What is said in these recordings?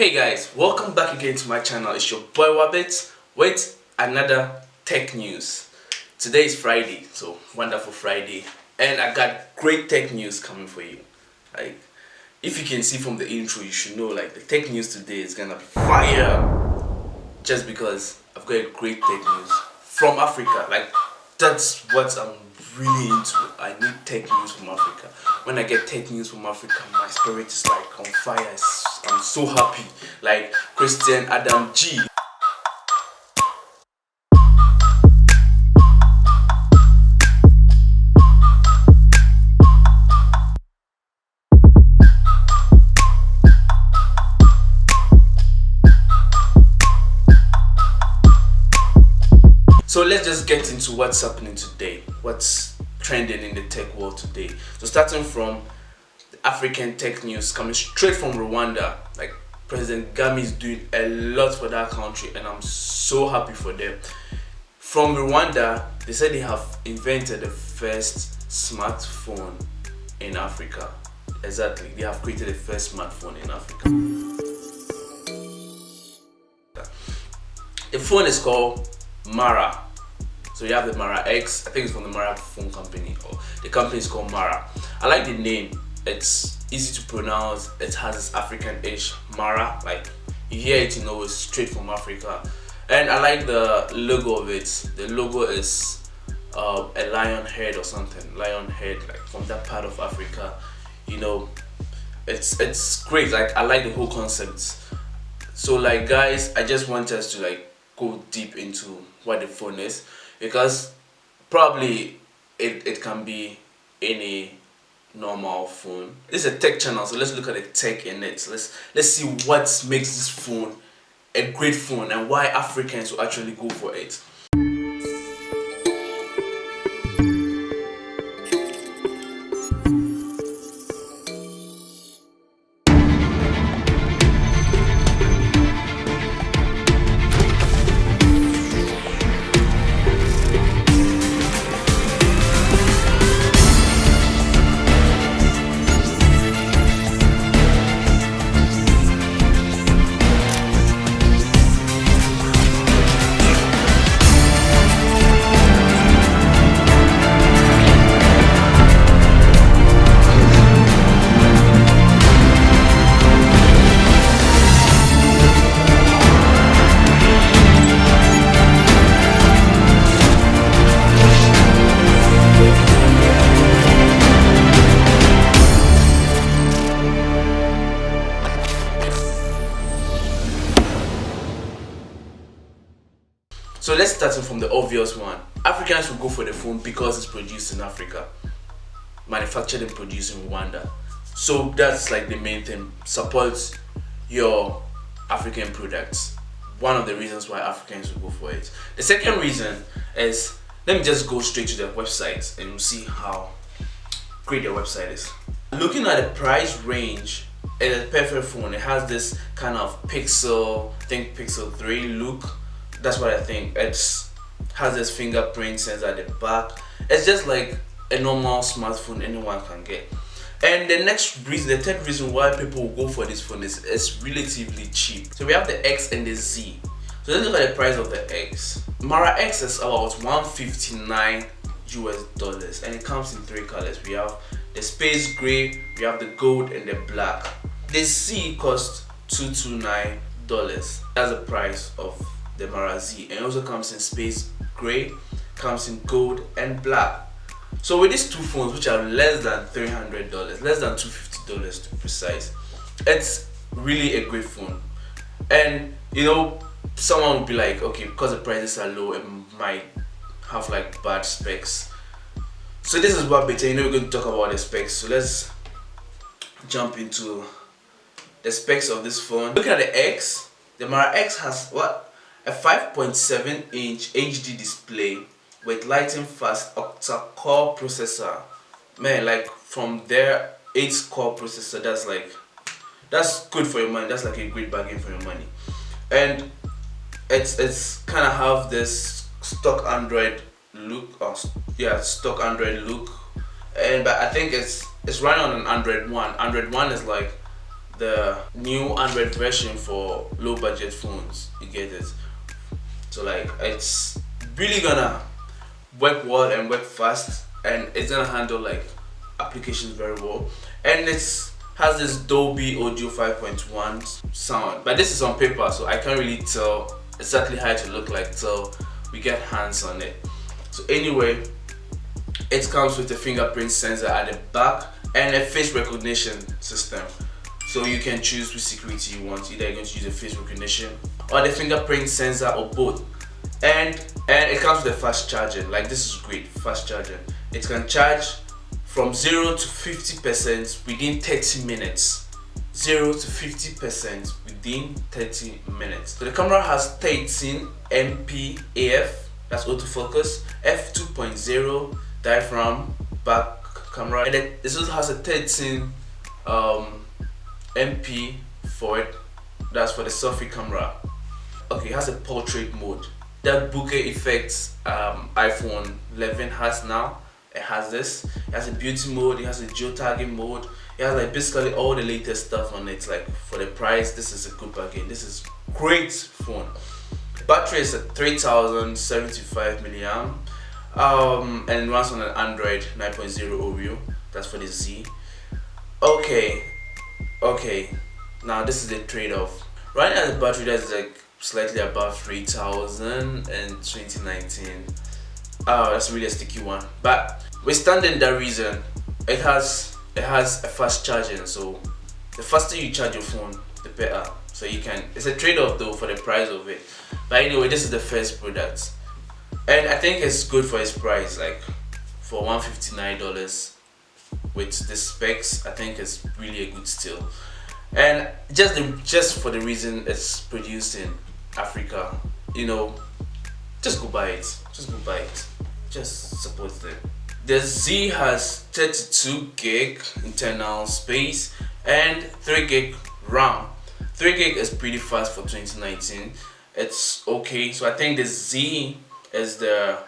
Hey guys, welcome back again to my channel. It's your boy Wabbit with another tech news. Today is Friday, so wonderful Friday, and I got great tech news coming for you. Like, if you can see from the intro, you should know like the tech news today is gonna be fire. Just because I've got a great tech news from Africa. Like, that's what I'm really into. I need tech news from Africa. When I get tech news from Africa, my spirit is like on fire. I'm so happy. Like Christian Adam G. So let's just get into what's happening today. What's trending in the tech world today. So starting from the African tech news coming straight from Rwanda. Like President Kagame is doing a lot for that country and I'm so happy for them. From Rwanda, they said they have invented the first smartphone in Africa. Exactly, they have created the first smartphone in Africa. The phone is called Mara. So you have the Mara X, I think it's from the Maraphone company, or the company is called Mara. I like the name, it's easy to pronounce, it has this African-ish Mara, like you hear it, you know it's straight from Africa. And I like the logo of it. The logo is a lion head or something, lion head, like from that part of Africa. You know, it's great, like I like the whole concept. So like guys, I just want us to like go deep into what the phone is, because probably it can be any normal phone. This is a tech channel, so let's look at the tech in it. So let's see what makes this phone a great phone and why Africans will actually go for it. So let's start from the obvious one. Africans will go for the phone because it's produced in Africa, manufactured and produced in Rwanda. So that's like the main thing. Support your African products. One of the reasons why Africans will go for it. The second reason is, let me just go straight to their website and you'll see how great their website is. Looking at the price range, it's a perfect phone. It has this kind of Pixel, I think Pixel 3 look. That's what I think. It has this fingerprint sensor at the back. It's just like a normal smartphone anyone can get. And the next reason, the third reason why people will go for this phone is it's relatively cheap. So we have the X and the Z. So let's look at the price of the X. Mara X is about $159 US, and it comes in three colors. We have the space gray, we have the gold, and the black. The Z costs $229. That's the price of the Mara Z, and it also comes in space gray, comes in gold and black. So with these two phones, which are less than $300, less than $250 to be precise, it's really a great phone. And you know, someone would be like, okay, because the prices are low, it might have like bad specs. So this is what better, you know, we're going to talk about the specs. So let's jump into the specs of this phone. Look at the X. The Mara X has what? A 5.7-inch HD display with lightning fast octa-core processor. Man, like from their 8-core processor, that's good for your money. That's like a great bargain for your money. And it's kind of have this stock Android look, stock Android look. And but I think it's running on an Android 1. Android 1 is like the new Android version for low budget phones. You get it? So like it's really gonna work well and work fast, and it's gonna handle like applications very well, and it's has this Dolby Audio 5.1 sound, but this is on paper, so I can't really tell exactly how it will look like till we get hands on it. So anyway, it comes with a fingerprint sensor at the back and a face recognition system, so you can choose which security you want. Either you're going to use a face recognition or the fingerprint sensor, or both. And it comes with a fast charging. Like, this is great, fast charging. It can charge from 0 to 50% within 30 minutes. 0 to 50% within 30 minutes. So the camera has 13 MP AF, that's autofocus, f2.0 diaphragm back camera, and it also has a 13 MP for it, that's for the selfie camera. Okay, it has a portrait mode. That bokeh effects iPhone 11 has now. It has this. It has a beauty mode. It has a geotagging mode. It has like basically all the latest stuff on it. Like, for the price, this is a good bargain. This is great phone. Battery is at 3075 milliamp, and it runs on an Android 9.0 Oreo. That's for the Z. Okay. Now this is the trade-off. Right now the battery that's like slightly above 3000 in 2019. That's really a sticky one, but withstanding that reason, it has a fast charging, so the faster you charge your phone, the better. So you can, it's a trade-off though for the price of it. But anyway, this is the first product, and I think it's good for its price. Like, for $159 with the specs, I think it's really a good steal. And just for the reason it's produced in Africa, you know, just go buy it. Just support them. The Z has 32 gig internal space and 3 gig RAM. 3 gig is pretty fast for 2019. It's okay. So I think the Z is the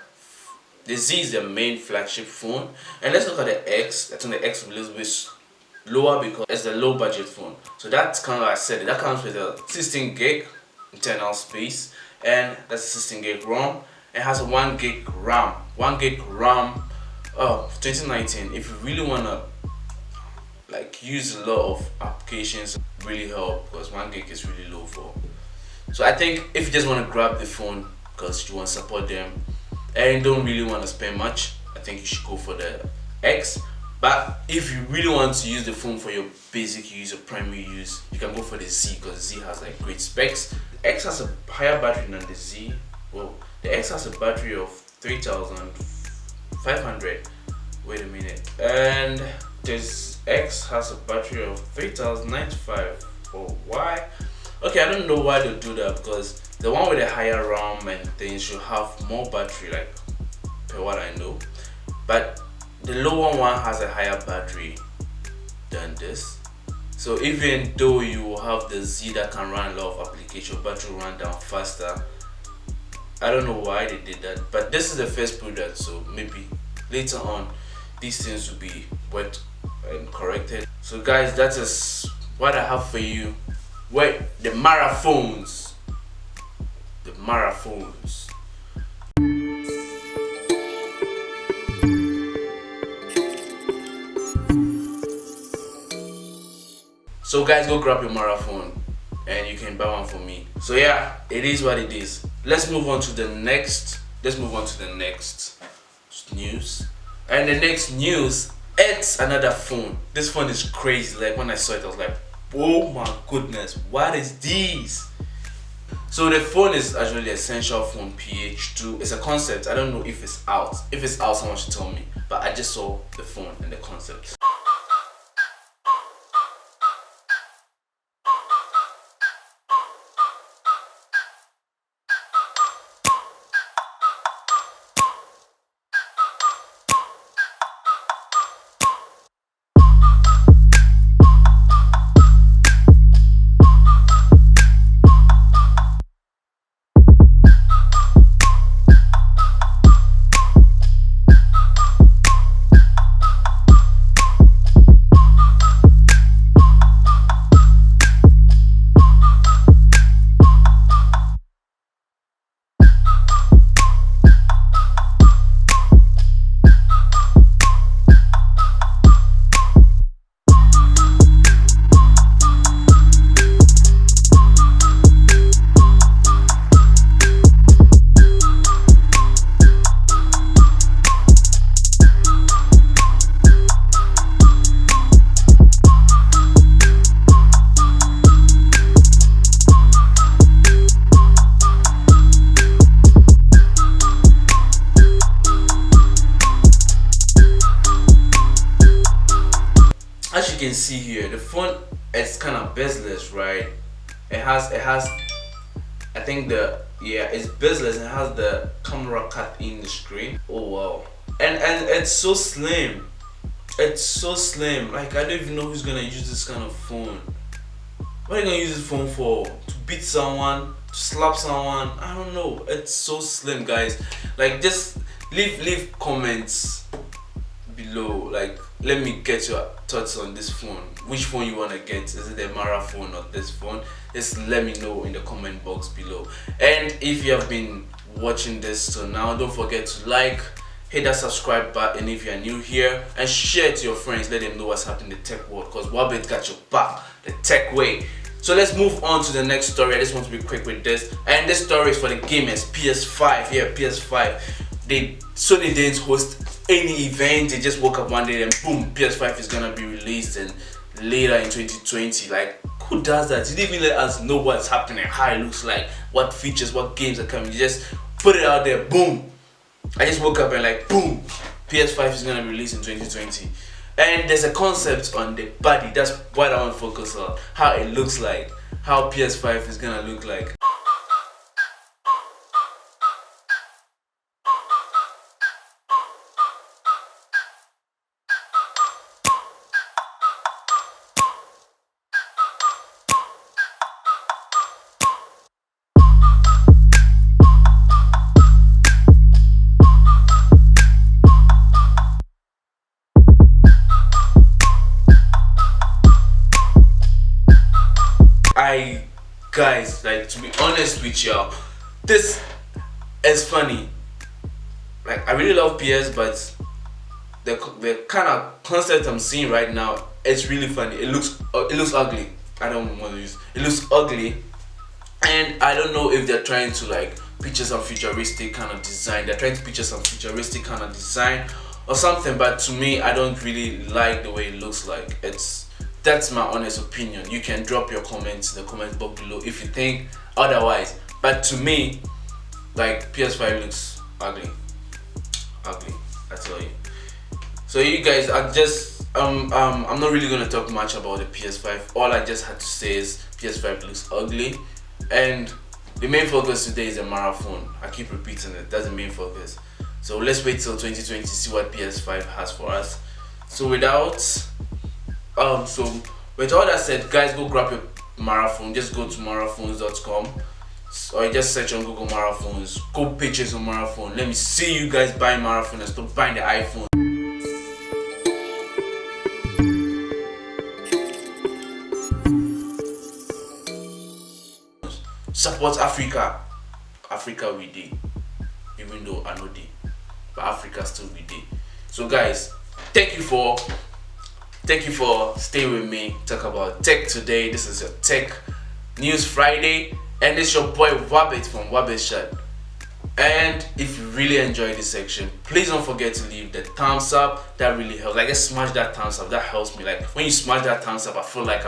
main flagship phone. And let's look at the X. I think the X is a little bit lower because it's a low budget phone. So that's kind of like I said, that comes with a 16 gig internal space, and that's 16 gig RAM. It has a 1 gig RAM. 1 gig RAM. 2019. If you really wanna like use a lot of applications, really help, because 1 gig is really low for. So I think if you just want to grab the phone because you want to support them and don't really want to spend much, I think you should go for the X. But if you really want to use the phone for your basic use or primary use, you can go for the Z, because Z has like great specs. The X has a higher battery than the Z. Well, the X has a battery of 3500. Wait a minute. And this X has a battery of 3095. Oh, why? Okay, I don't know why they do that, because the one with the higher RAM and things should have more battery, like per what I know. But the lower one has a higher battery than this. So even though you have the Z that can run a lot of applications, battery will run down faster. I don't know why they did that, but this is the first product, so maybe later on these things will be worked and corrected. So guys, that is what I have for you. Wait, the Maraphones. The Maraphones. So guys, go grab your Maraphone and you can buy one for me. So yeah, it is what it is. Let's move on to the next. News. And the next news, it's another phone. This phone is crazy. Like, when I saw it, I was like, oh my goodness, what is this? So the phone is actually Essential Phone PH2. It's a concept. I don't know if it's out. If it's out, someone should tell me. But I just saw the phone and the concept. can see here, the phone is kind of bezel-less, right? It has I think it's bezel-less. It has the camera cut in the screen. Oh wow. And it's so slim. It's so slim. Like, I don't even know who's gonna use this kind of phone. What are you gonna use this phone for? To beat someone? To slap someone? I don't know. It's so slim, guys. Like, just leave comments below. Like, let me get your thoughts on this phone. Which phone you wanna get? Is it the Maraphone or this phone? Just let me know in the comment box below. And if you have been watching this till now, don't forget to like, hit that subscribe button if you're new here, and share it to your friends. Let them know what's happening in the tech world, because Wabbit got your back the tech way. So let's move on to the next story. I just want to be quick with this, and this story is for the gamers. PS5, yeah, PS5. Sony didn't host any event. They just woke up one day and boom, PS5 is gonna be released and later in 2020. Like, who does that? You didn't even let us know what's happening, how it looks like, what features, what games are coming. You just put it out there, boom. I just woke up and like, boom, PS5 is gonna be released in 2020. And there's a concept on the body. That's what I want to focus on. How it looks like, how PS5 is gonna look like. Guys, like, to be honest with y'all, this is funny. Like, I really love PS, but the kind of concept I'm seeing right now, it's really funny. It looks ugly. I don't want to use it. Looks ugly, and I don't know if they're trying to like picture some futuristic kind of design. They're trying to picture some futuristic kind of design or something, but to me, I don't really like the way it looks like. That's my honest opinion. You can drop your comments in the comment box below if you think otherwise. But to me, like, PS5 looks ugly. Ugly, I tell you. So you guys, I'm not really gonna talk much about the PS5. All I just had to say is PS5 looks ugly, and the main focus today is the Maraphone. I keep repeating it. That's the main focus. So let's wait till 2020 to see what PS5 has for us. So with all that said, guys, go grab your Maraphone. Just go to maraphones.com, or just search on Google Maraphones. Go pictures on Maraphone. Let me see you guys buy Maraphone and stop buying the iPhone. Support Africa. Africa we did. Even though I know they, but Africa still we did. So guys, thank you for staying with me. Talk about tech today. This is your Tech News Friday, and it's your boy Wabbit from Wabbitshot. And if you really enjoyed this section, please don't forget to leave the thumbs up. That really helps. Like, just smash that thumbs up. That helps me. Like, when you smash that thumbs up, I feel like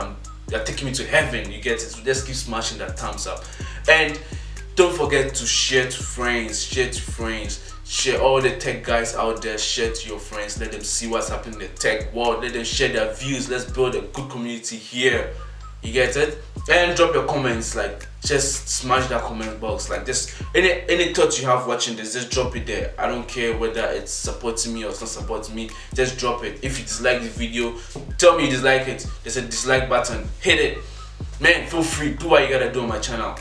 you're taking me to heaven. You get it? So just keep smashing that thumbs up. And don't forget to share to friends. Share all the tech guys out there. Share to your friends. Let them see what's happening in the tech world. Let them share their views. Let's build a good community here. You get it? And drop your comments. Like, just smash that comment box. Like, just any thoughts you have watching this, just drop it there. I don't care whether it's supporting me or it's not supporting me. Just drop it. If you dislike the video, tell me you dislike it. There's a dislike button. Hit it. Man, feel free. Do what you gotta do on my channel,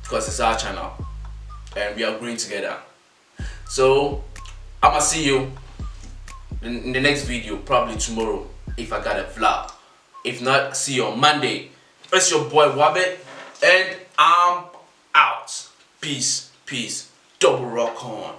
because it's our channel and we are growing together. So I'ma see you in the next video, probably tomorrow if I got a vlog. If not, see you on Monday. It's your boy Wabbit, and I'm out. Peace, double rock on.